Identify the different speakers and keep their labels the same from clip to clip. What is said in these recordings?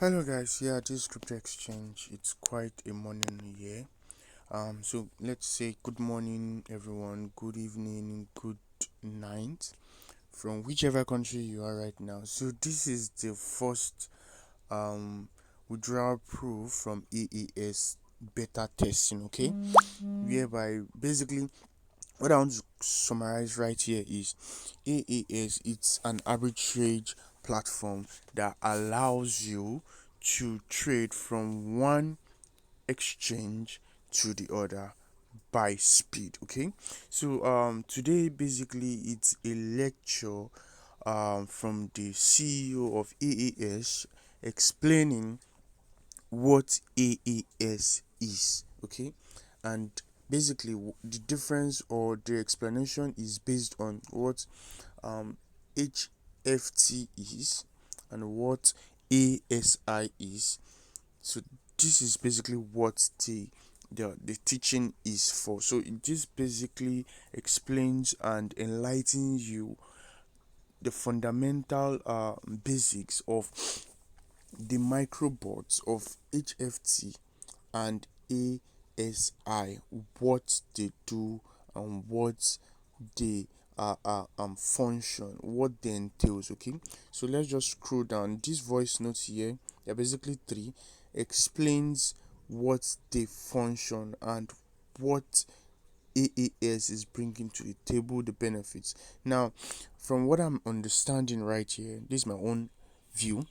Speaker 1: Hello guys, yeah, this crypto exchange, it's quite a morning here. So let's say good morning everyone, good evening, good night from whichever country you are right now. So this is the first withdrawal proof from AES beta testing, okay? Whereby basically what I want to summarize right here is AAS, it's an arbitrage platform that allows you to trade from one exchange to the other by speed. Okay, so today basically it's a lecture from the CEO of AAS explaining what AAS is. Okay, and basically the difference or the explanation is based on what um, HFT is and what ASI is. So this is basically what the teaching is for. So it just basically explains and enlightens you the fundamental basics of the microbots of HFT and ASI, what they do and what they function, what they entails. Okay, so let's just scroll down. This voice notes here, they're basically three, explains what they function and what AAS is bringing to the table, the benefits. Now, from what I'm understanding right here, this is my own view.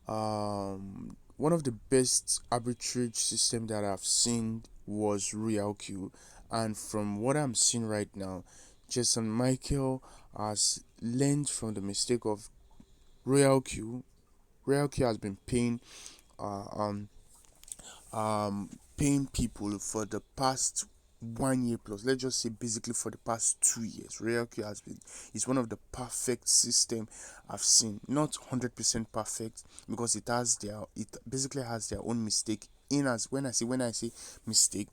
Speaker 1: One of the best arbitrage system that I've seen was RealQ, and from what I'm seeing right now, Jason Michael has learned from the mistake of RealQ. RealQ has been uh, um paying people for the past 1 year plus. Let's just say basically for the past 2 years. RealQ has been is one of the perfect system I've seen. Not 100% perfect because it basically has their own mistake. In as when I say mistake,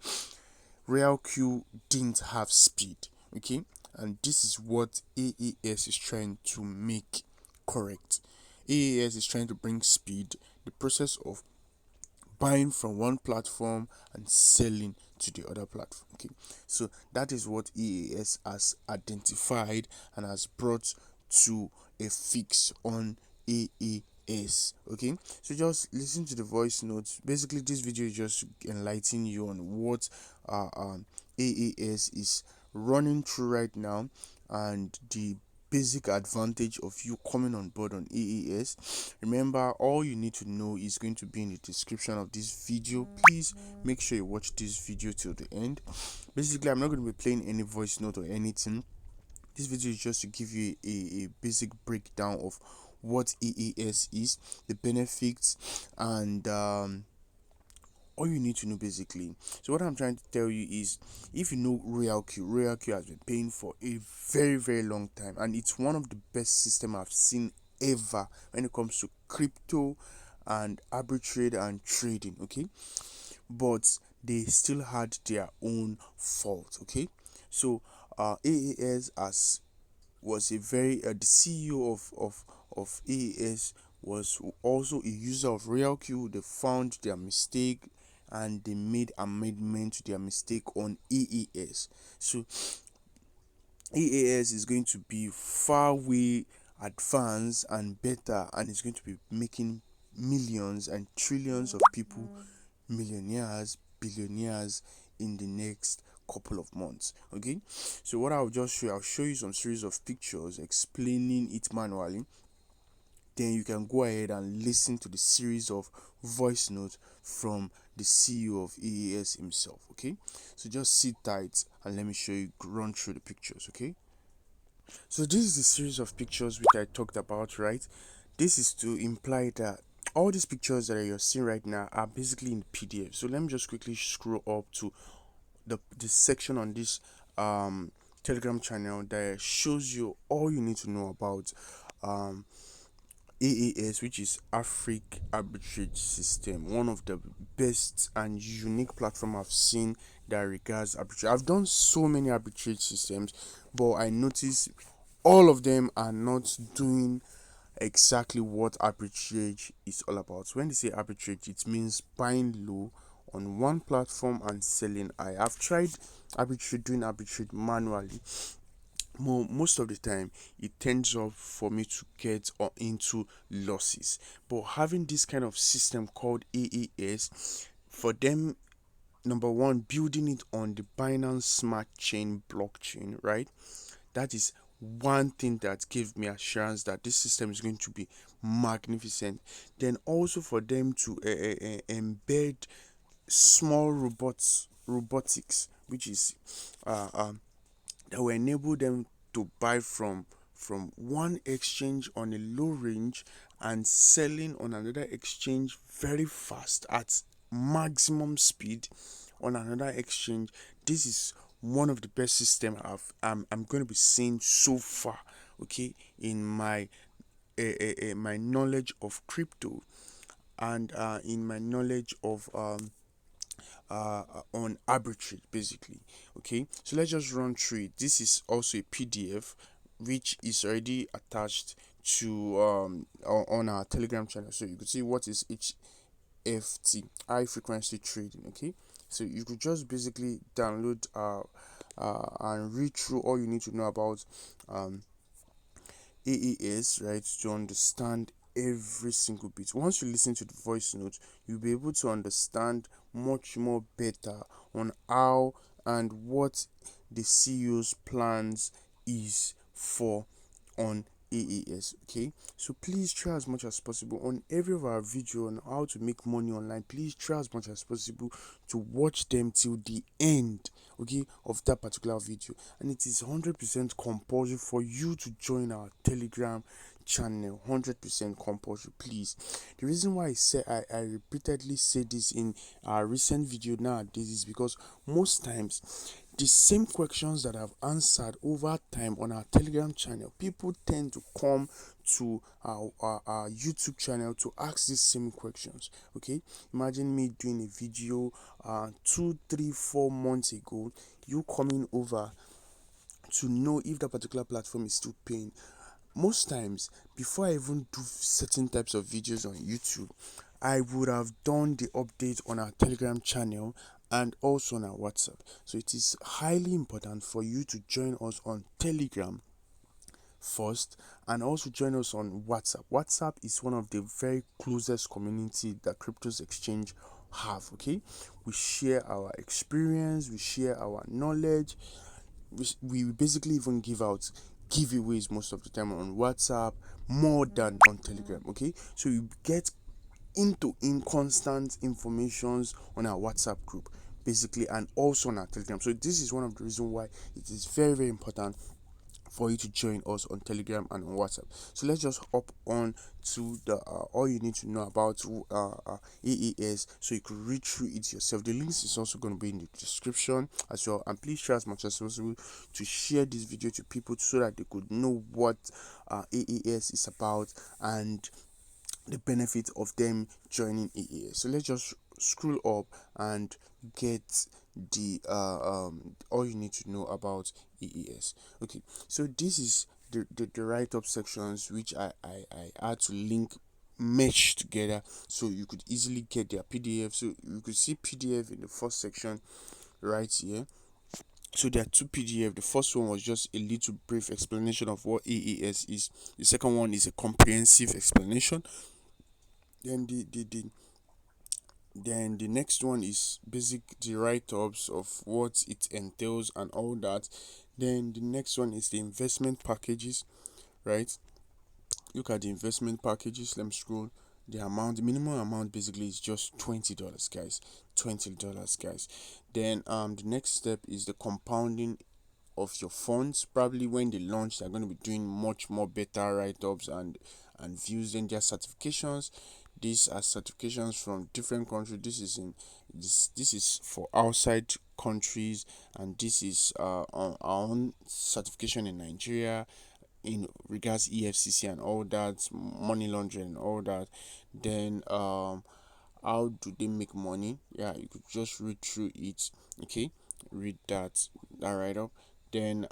Speaker 1: RealQ didn't have speed. Okay, and this is what AES is trying to make correct. AES is trying to bring speed. The process of buying from one platform and selling to the other platform. Okay, so that is what EAS has identified and has brought to a fix on AAS. Okay, so just listen to the voice notes. Basically, this video is just enlightening you on what AAS is running through right now and the basic advantage of you coming on board on AAS. Remember, all you need to know is going to be in the description of this video. Please make sure you watch this video till the end. Basically, I'm not going to be playing any voice note or anything. This video is just to give you a basic breakdown of what AAS is, the benefits, and all you need to know basically. So what I'm trying to tell you is, if you know RealQ has been paying for a very long time, and it's one of the best system I've seen ever when it comes to crypto and arbitrage and trading. Okay, but they still had their own fault. Okay, so AAS as was a very the CEO of AAS was also a user of RealQ. They found their mistake and they made amendment to their mistake on AAS. So AAS is going to be far way advanced and better, and it's going to be making millions and trillions of people millionaires, billionaires in the next couple of months. Okay, so what I'll show you some series of pictures explaining it manually. Then you can go ahead and listen to the series of voice notes from the CEO of AES himself. Okay, so just sit tight and let me show you, run through the pictures. Okay, so this is the series of pictures which I talked about, right? This is to imply that all these pictures that you're seeing right now are basically in PDF. So let me just quickly scroll up to the section on this Telegram channel that shows you all you need to know about um AAS, which is Afriq Arbitrage System, one of the best and unique platform I've seen that regards arbitrage. I've done so many arbitrage systems, but I notice all of them are not doing exactly what arbitrage is all about. When they say arbitrage, it means buying low on one platform and selling high. I've tried doing arbitrage manually. Most of the time, it tends up for me to get into losses. But having this kind of system called AES, for them, number one, building it on the Binance Smart Chain blockchain, right? That is one thing that gave me assurance that this system is going to be magnificent. Then also for them to embed small robotics, which is uh, um, that will enable them to buy from one exchange on a low range and selling on another exchange very fast at maximum speed on another exchange. This is one of the best system I'm going to be seeing so far, okay, in my knowledge of crypto, and in my knowledge of on arbitrage basically. Okay, so let's just run through it. This is also a PDF which is already attached to on our Telegram channel, so you could see what is HFT, high frequency trading. Okay, so you could just basically download and read through all you need to know about um AES, right, to understand every single bit. Once you listen to the voice note, you'll be able to understand much more better on how and what the CEO's plans is for on AES. Okay, so please try as much as possible on every of our video on how to make money online. Please try as much as possible to watch them till the end, okay, of that particular video. And it is 100% compulsory for you to join our Telegram channel. 100% compulsory, please. The reason why I repeatedly say this in our recent video nowadays is because most times the same questions that I've answered over time on our Telegram channel, people tend to come to our YouTube channel to ask these same questions. Okay, imagine me doing a video 2, 3, 4 months ago, you coming over to know if that particular platform is still paying. Most times, before I even do certain types of videos on YouTube, I would have done the update on our Telegram channel and also on our WhatsApp. So it is highly important for you to join us on Telegram first and also join us on WhatsApp. WhatsApp is one of the very closest community that cryptos exchange have. Okay, we share our experience, we share our knowledge, we basically even give out giveaways most of the time on WhatsApp more than on Telegram. Okay, so you get into inconstant informations on our WhatsApp group basically, and also on our Telegram. So this is one of the reasons why it is very, very important for you to join us on Telegram and on WhatsApp. So let's just hop on to the all you need to know about AES, so you could read through it yourself. The links is also going to be in the description as well, and please try as much as possible to share this video to people so that they could know what AES is about and the benefit of them joining AES. So let's just scroll up and get the all you need to know about AES. Okay, so this is the write-up sections which I had to link mesh together so you could easily get their PDF. So you could see PDF in the first section right here. So there are two PDF. The first one was just a little brief explanation of what AES is. The second one is a comprehensive explanation. Then the next one is basic the write-ups of what it entails and all that. Then the next one is the investment packages, right? Look at the investment packages. Let me scroll. The minimum amount basically is just $20, guys. $20, guys. Then the next step is the compounding of your funds. Probably when they launch, they're going to be doing much more better write-ups and views. Then their certifications. These are certifications from different countries. This is for outside countries, and this is on our own certification in Nigeria in regards EFCC and all that, money laundering and all that. Then how do they make money? Yeah, you could just read through it. Okay, read that write up. Then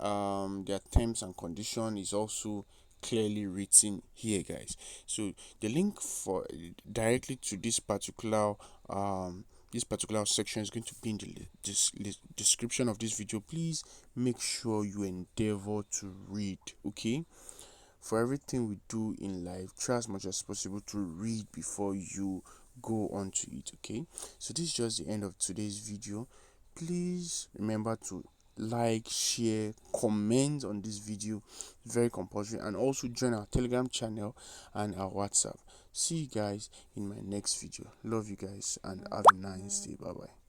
Speaker 1: their terms and condition is also clearly written here, guys. So the link for directly to this particular section is going to be in the description of this video. Please make sure you endeavor to read, okay? For everything we do in life, try as much as possible to read before you go on to it, okay? So this is just the end of today's video. Please remember to like, share, comment on this video, very compulsory, and also join our Telegram channel and our WhatsApp. See you guys in my next video. Love you guys and have a nice day. Bye bye.